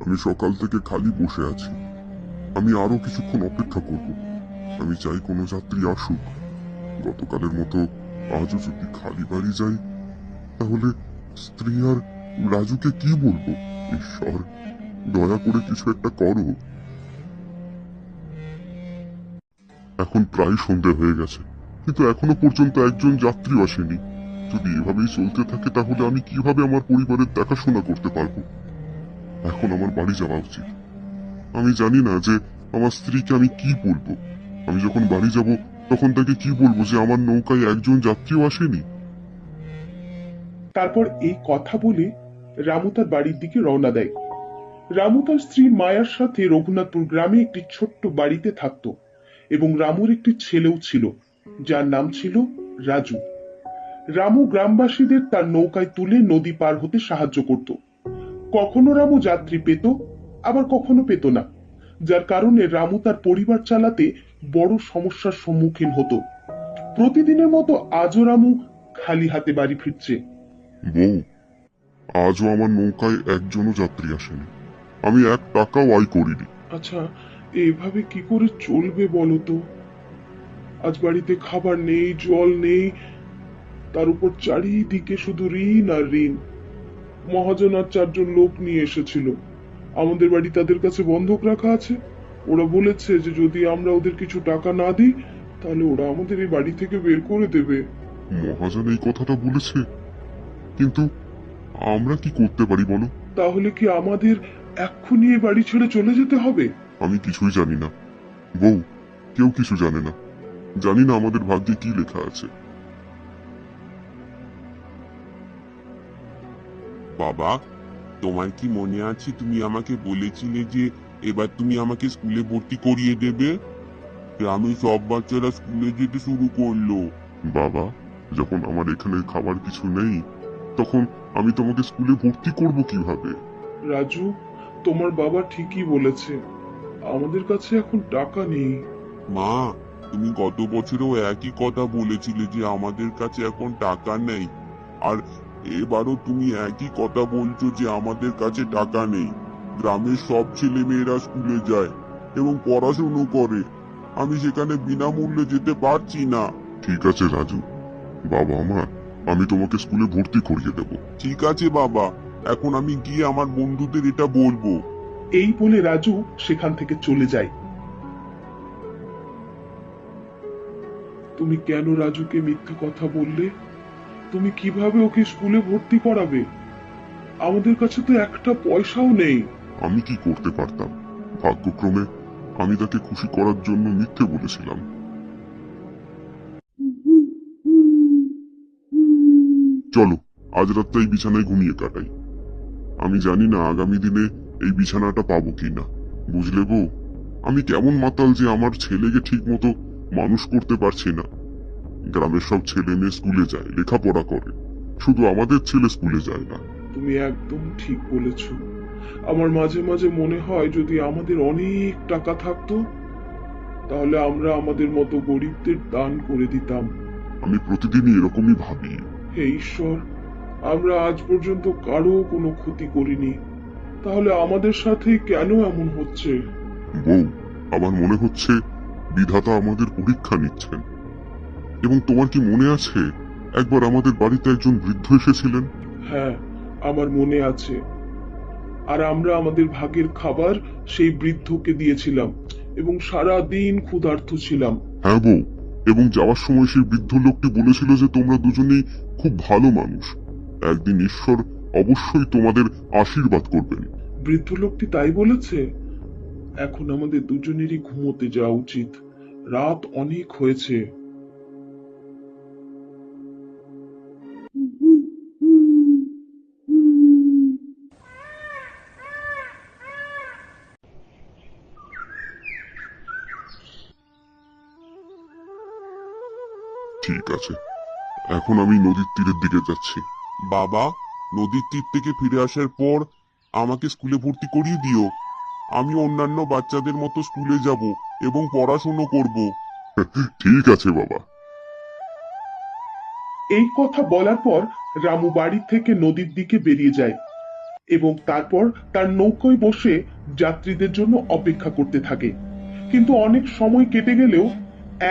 আমি সকাল থেকে খালি বসে আছি। আমি আরো কিছুক্ষণ অপেক্ষা করব। আমি চাই কোনো যাত্রী আসুক। গতকালের মতো আজও যদি খালি বাড়ি যাই, তাহলে স্ত্রী আর রাজুকে কি বলবো? ঈশ্বর, দয়া করে কিছু একটা করো। এখন প্রায় সন্ধে হয়ে গেছে, কিন্তু এখনো পর্যন্ত একজন যাত্রী আসেনি। যদি এভাবেই চলতে থাকে তাহলে আমি কিভাবে আমার পরিবারের দেখাশোনা করতে পারবো? এখন আমার বাড়ি যাওয়া উচিত। আমি জানি না যে আমার স্ত্রীকে আমি কি বলবো। আমি যখন বাড়ি যাব তখন তাকে কি বলবো যে আমার নৌকায় একজন যাত্রীও আসেনি? তারপর এই কথা বলে রামু তার বাড়ির দিকে রওনা দেয়। রামু তার স্ত্রী মায়ার সাথে রঘুনাথপুর গ্রামে একটি ছোট্ট বাড়িতে থাকতো এবং রামুর একটি ছেলেও ছিল, যার নাম ছিল রাজু। রামু গ্রামবাসীদের তার নৌকায় তুলে নদী পার হতে সাহায্য করত। কখনো রামু যাত্রী পেত, আবার কখনো পেত না, যার কারণে রামু তার পরিবার চালাতে বড় সমস্যার সম্মুখীন হতো। প্রতিদিনের মতো আজও রামু খালি হাতে বাড়ি ফিরছে। বউ, আজও আমার নৌকায় একজনও যাত্রী আসেনি। আমি 1 টাকাও আয় করিনি। আচ্ছা, এভাবে কি করে চলবে বলো তো? আজ বাড়িতে খাবার নেই, জল নেই, তার উপর চারিদিকে শুধু ঋণ আর ঋণ। মহাজন আর 4 জন লোক নিয়ে এসেছিল। আমাদের বাড়ি তাদের কাছে বন্ধক রাখা আছে। ওরা বলেছে যে যদি আমরা ওদের কিছু টাকা না দিই, তাহলে ওরা আমাদের এই বাড়ি থেকে বের করে দেবে। মহাজন এই কথাটা বলেছে, কিন্তু আমরা কি করতে পারি বলো? তাহলে কি আমাদের এক্ষুনি এই বাড়ি ছেড়ে চলে যেতে হবে? আমি কিছুই জানি না বউ, কেউ কিছু জানে না। জানি না আমাদের ভাগ্যে কি লেখা আছে। বাবা, তোমার কি মনে আছে তুমি আমাকে বলেছিলে যে এবার তুমি আমাকে স্কুলে ভর্তি করিয়ে দেবে? গ্রামে সব বাচ্চারা স্কুলে যেতে শুরু করলো। বাবা, যখন আমার এখানে খাবার কিছু নেই, তখন আমি তোমাকে স্কুলে ভর্তি করব কিভাবে? রাজু, তোমার বাবা ঠিকই বলেছে, আমাদের কাছে এখন টাকা নেই। মা, তুমি গত বছরেও একই কথা বলেছিলে যে আমাদের কাছে এখন টাকা নেই, আর এবারও তুমি একই কথা বলছো যে আমাদের কাছে টাকা নেই। গ্রামের সব ছেলে মেয়েরা স্কুলে যায় এবং পড়াশুনো করে, আমি সেখানে বিনামূল্যে যেতে পারছি না। ঠিক আছে রাজু, বাবা আমার, আমি তোমাকে স্কুলে ভর্তি করিয়ে দেব। ঠিক আছে বাবা, এখন আমি গিয়ে আমার বন্ধুদের এটা বলবো। এই বলে রাজু সেখান থেকে চলে যায়। তুমি কেন রাজুকে মিথ্যা কথা বললে? তুমি কিভাবে ওকে স্কুলে ভর্তি করাবে? আমাদের কাছে তো একটা পয়সাও নেই। আমি কি করতে পারতাম? ভাগ্যক্রমে আমি তাকে খুশি করার জন্য মিথ্যে বলেছিলাম। চলো, আজ রাতটা এই বিছানায় ঘুমিয়ে কাটাই। আমি জানি না আগামী দিনে এই বিছানাটা পাবো কিনা। বুঝলে বউ, আমি কেমন মাতাল যে আমার ছেলেকে ঠিক মতো মানুষ করতে পারছি না। গ্রামের সব ছেলে মেয়ে স্কুলে যায়, লেখাপড়া করে, শুধু আমাদের ছেলে স্কুলে যায় না। তুমি একদম ঠিক বলেছ। আমার মাঝে মাঝে মনে হয় যদি আমাদের অনেক টাকা থাকতো, তাহলে আমরা আমাদের মতো গরিবদের দান করে দিতাম। আমি প্রতিদিনই এরকমই ভাবি। হে ঈশ্বর, আমরা আজ পর্যন্ত কারো কোনো ক্ষতি করিনি, তাহলে আমাদের সাথে কেন এমন হচ্ছে? বউ, আমার মনে হচ্ছে বিধাতা আমাদের পরীক্ষা নিচ্ছেন। এবং তোমার কি মনে আছে, একবার আমাদের বাড়িতে একজন বৃদ্ধ এসেছিলেন? হ্যাঁ, আমার মনে আছে। আর আমরা আমাদের ভাগের খাবার সেই বৃদ্ধকে দিয়েছিলাম এবং সারা দিন ক্ষুধার্ত ছিলাম। হ্যাঁ বউ, এবং যাওয়ার সময় সেই বৃদ্ধ লোকটি বলেছিল যে তোমরা দুজনেই খুব ভালো মানুষ, একদিন ঈশ্বর অবশ্যই তোমাদের আশীর্বাদ করবেন। বৃদ্ধ লোকটি তাই বলেছে? এখন আমাদের দুজনেরই ঘুমোতে যাওয়া উচিত। রাত অনেক হয়েছে। ঠিক আছে, এখন আমি নদীর তীরের দিকে যাচ্ছি। বাবা, নদীর তীর থেকে ফিরে আসার পর আমাকে স্কুলে ভর্তি করিয়ে দিও। আমি অন্যান্য বাচ্চাদের মতো স্কুলে যাব এবং পড়াশুনো করব। ঠিক আছে বাবা। এই কথা বলার পর রামু বাড়ি থেকে নদীর দিকে বেরিয়ে যায়। এবং তারপর তার নৌকায় বসে যাত্রীদের জন্য অপেক্ষা করতে থাকে। কিন্তু অনেক সময় কেটে গেলেও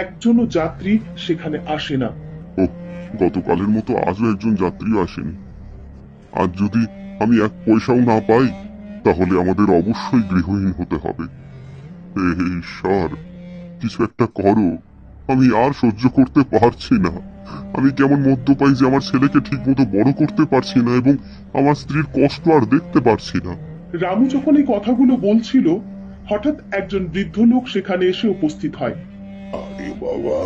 একজনও যাত্রী সেখানে আসে না। ওহ, গতকালের মতো আজও একজন যাত্রীও আসেনি। আজ যদি আমি এক পয়সাও না পাই, তাহলে আমাদের অবশ্যই গৃহহীন হতে হবে। হে ঈশ্বর, কিছু একটা করো। আমি আর সহ্য করতে পারছি না। আমি কেমন মদ্যপাই যে আমার ছেলেকে ঠিক মতো বড় করতে পারছি না, এবং আমার স্ত্রীর কষ্ট আর দেখতে পারছি না। রামু যখন এই কথাগুলো বলছিল, হঠাৎ একজন বৃদ্ধ লোক সেখানে এসে উপস্থিত হয়। আরে বাবা,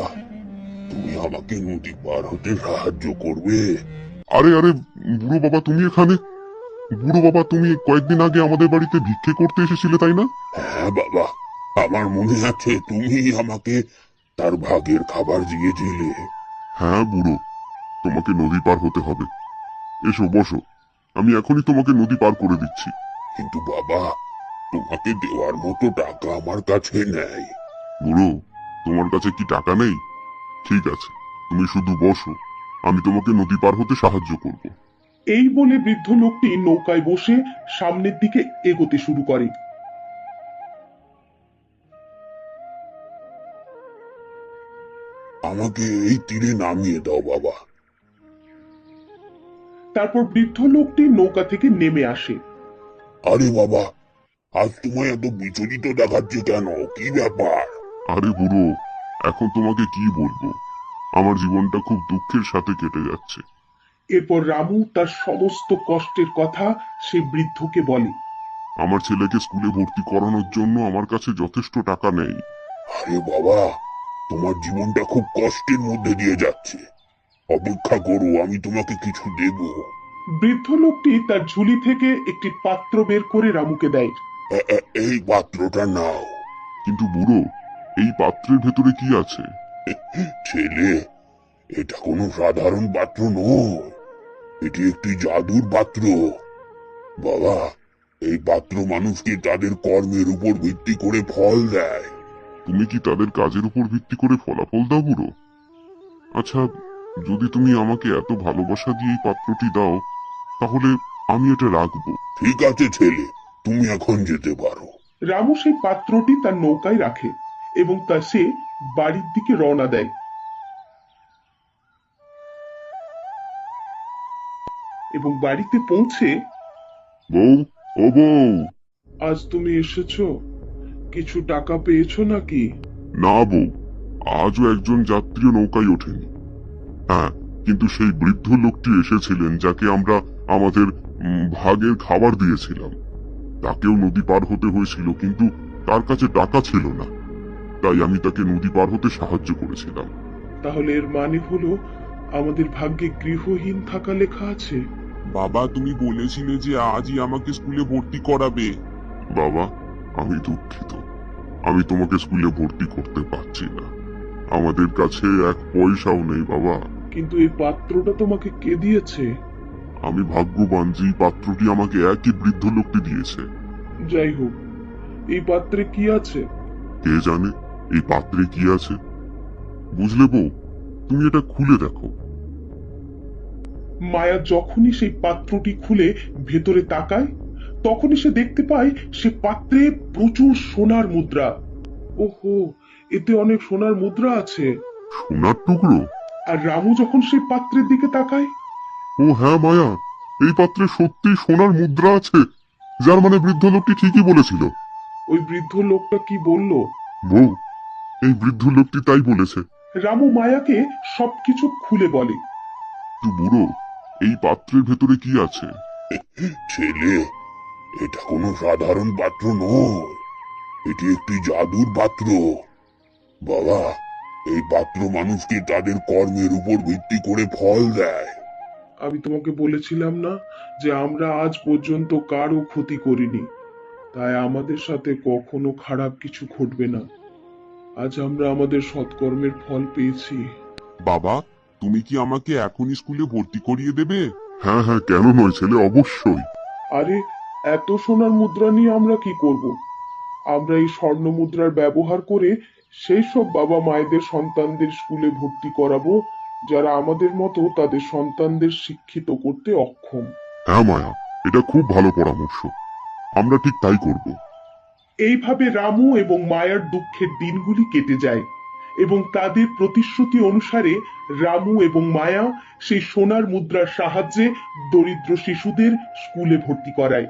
তুমি আমাকে নদী পার হতে সাহায্য করবে? আরে আরে, বুড়ো বাবা তুমি এখানে? বুড়ো বাবা, তুমি কয়েকদিন আগে আমাদের বাড়িতে ভিক্ষে করতে এসেছিলে, তাই না? হ্যাঁ বাবা, আমার মনে আছে তুমি আমাকে তার ভাগের খাবার দিয়েছিলে। হ্যাঁ বুড়ো, তোমাকে নদী পার হতে হবে। এসো বসো, আমি এখনই তোমাকে নদী পার করে দিচ্ছি। কিন্তু বাবা, তোমাকে দেওয়ার মতো টাকা আমার কাছে নেই। বুড়ো, তোমার কাছে কি টাকা নেই? ঠিক আছে, তুমি শুধু বসো, আমি তোমাকে নদী পার হতে সাহায্য করব। এই বলে বৃদ্ধ লোকটি নৌকায় বসে সামনের দিকে এগোতে শুরু করে। আমাকে এই তীরে নামিয়ে দাও বাবা। তারপর বৃদ্ধ লোকটি নৌকা থেকে নেমে আসে। আরে বাবা, আজ তোমায় এত বিচলিত দেখাচ্ছে কেন? কি ব্যাপার? আরে বুড়ো, এখন তোমাকে কি বলবো, আমার জীবনটা খুব দুঃখের সাথে কেটে যাচ্ছে। এরপর রামু তার সমস্ত কষ্টের কথা সে বৃদ্ধকে বলে। আমার ছেলেকে স্কুলে ভর্তি করানোর জন্য আমার কাছে যথেষ্ট টাকা নেই। আরে বাবা, তোমার জীবনটা খুব কষ্টের মধ্যে দিয়ে যাচ্ছে। অপেক্ষা করো, আমি তোমাকে কিছু দেব। বৃদ্ধ লোকটি তার ঝুলি থেকে একটি পাত্র বের করে রামুকে দেয়। এই পাত্রটা নাও। কিন্তু বুড়ো, এই পাত্রের ভেতরে কি আছে? ছেলে, এটা কোনো সাধারণ পাত্র নয়, এটি একটি জাদুর পাত্র। বাবা, এই পাত্র মানুষকে তাদের কর্মের উপর ভিত্তি করে ফল দেয়। তুমি কি তাদের কাজের উপর ভিত্তি করে ফলাফল দাও বুড়ো? আচ্ছা, যদি তুমি আমাকে এত ভালোবাসা দিয়ে এই পাত্রটি দাও, তাহলে আমি এটা রাখবো। ঠিক আছে ছেলে, তুমি এখন যেতে পারো। রামু সেই পাত্রটি তার নৌকায় রাখে এবং তা সে বাড়ির দিকে রওনা দেয়। এবং বাড়িতে পৌঁছে, বউ, ও বউ। আজ তুমি এসেছো? কিছু টাকা পেয়েছো নাকি? না বউ, আজও একজন যাত্রীও নৌকায় ওঠেনি। হ্যাঁ, কিন্তু সেই বৃদ্ধ লোকটি এসেছিলেন যাকে আমরা আমাদের ভাগের খাবার দিয়েছিলাম। তাকেও নদী পার হতে হয়েছিল, কিন্তু তার কাছে টাকা ছিল না, তাই আমি তাকে নদী পার হতে সাহায্য করেছিলাম। তাহলে এর মানে হলো আমাদের ভাগ্যে গৃহহীন থাকা লেখা আছে। বাবা, তুমি বলেছিলে যে আজই আমাকে স্কুলে ভর্তি করাবে। বাবা, আমি দুঃখিত, আমি তোমাকে স্কুলে ভর্তি করতে পারছি না। আমাদের কাছে এক পয়সাও নেই বাবা। কিন্তু এই পাত্রটা তোমাকে কে দিয়েছে? আমি ভাগ্যবান যে এই পাত্রটি আমাকে একই বৃদ্ধ লোকটি দিয়েছে। যাই হোক, এই পাত্রে কি আছে? কে জানে এই পাত্রে কি আছে। বুঝলে বউ, তুমি এটা খুলে দেখো। মায়া যখনই সেই পাত্রটি খুলে ভেতরে তাকায়, তখনই সে দেখতে পায় সে পাত্রে প্রচুর সোনার মুদ্রা। ওহো, এতে অনেক সোনার মুদ্রা আছে। সোনার টুকরো? আর রামু যখন সেই পাত্রের দিকে তাকায়, ও হ্যাঁ মায়া, এই পাত্রে সত্যি সোনার মুদ্রা আছে, যার মানে বৃদ্ধ লোকটি ঠিকই বলেছিল। ওই বৃদ্ধ লোকটা কি বলল? বউ, এই বৃদ্ধ লোকটি তাই বলেছে। রামু মায়াকে সবকিছু খুলে বলে। কিন্তু বুড়ো, এই পাত্রের ভেতরে কি আছে? ছেলে, এটা কোনো সাধারণ পাত্র নয়, এটি একটি জাদুর পাত্র। বাবা, এই পাত্র মানুষকে তাদের কর্মের উপর ভিত্তি করে ফল দেয়। আমি তোমাকে বলেছিলাম না যে আমরা আজ পর্যন্ত কারও ক্ষতি করিনি, তাই আমাদের সাথে কখনো খারাপ কিছু ঘটবে না। আজ আমরা আমাদের সৎকর্মের ফল পেয়েছি। বাবা, তুমি কি আমাকে এখনই স্কুলে ভর্তি করিয়ে দেবে? হ্যাঁ হ্যাঁ, কেন নয় ছেলে, অবশ্যই। আরে, এত সোনার মুদ্রা নিয়ে আমরা কি করব? আমরা এই স্বর্ণ মুদ্রার ব্যবহার করে সেই সব বাবা মায়েদের সন্তানদের স্কুলে ভর্তি করাবো যারা আমাদের মতো তাদের সন্তানদের শিক্ষিত করতে অক্ষম। হ্যাঁ মায়া, এটা খুব ভালো পরামর্শ, আমরা ঠিক তাই করব। এইভাবে রামু এবং মায়ার দুঃখের দিনগুলি কেটে যায় এবং তাদের প্রতিশ্রুতি অনুসারে রামু এবং মায়া সেই সোনার মুদ্রার সাহায্যে দরিদ্র শিশুদের স্কুলে ভর্তি করায়।